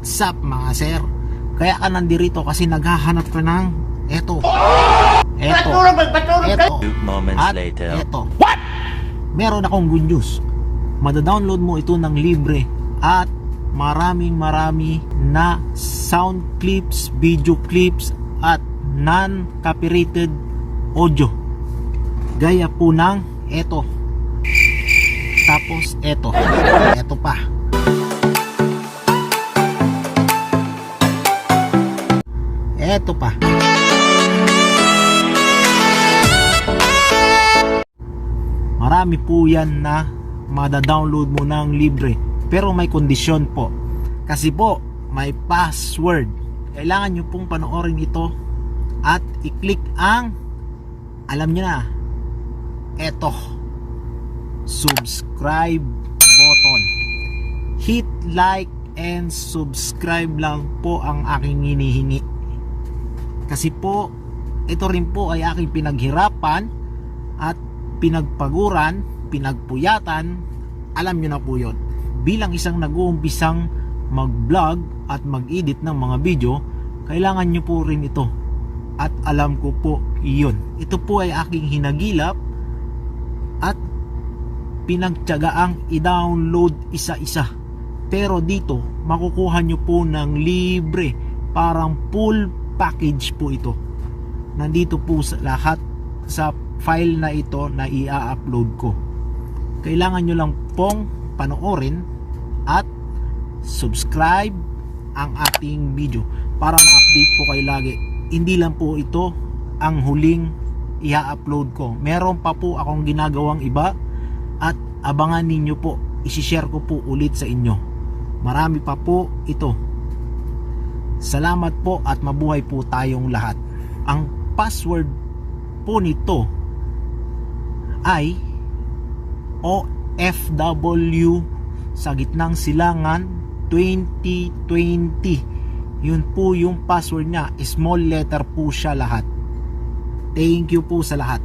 What's up mga sir? Kaya ka nandirito kasi naghahanap ka ng eto. Moments At later. eto. What? Meron akong good news. Mada-download mo ito ng libre at marami na sound clips, video clips at non-copyrighted audio. Gaya po ng eto. Tapos eto. Eto pa. Eto pa. Marami po yan na mada-download mo ng libre. Pero may kondisyon po. Kasi po, may password. Kailangan nyo pong panoorin ito at i-click ang, alam nyo na, eto, subscribe button. Hit like and subscribe lang po ang aking hinihingi. Kasi po, ito rin po ay aking pinaghirapan at pinagpaguran, pinagpuyatan, alam nyo na po yun. Bilang isang nag-uumpisang mag-vlog at mag-edit ng mga video, kailangan nyo po rin ito. At alam ko po iyon. Ito po ay aking hinagilap at pinagtiyagaang i-download isa-isa. Pero dito, makukuha nyo po ng libre. Parang full package po ito. Nandito po sa lahat sa file na ito na i-upload ko. Kailangan nyo lang pong panoorin at subscribe ang ating video para ma-update po kayo lagi. Hindi lang po ito ang huling i-upload ko. Meron pa po akong ginagawang iba at abangan ninyo po. I-share ko po ulit sa inyo. Marami pa po ito. Salamat po at mabuhay po tayong lahat. Ang password po nito ay OFW sa gitnang silangan 2020. Yun po yung password niya. Small letter po siya lahat. Thank you po sa lahat.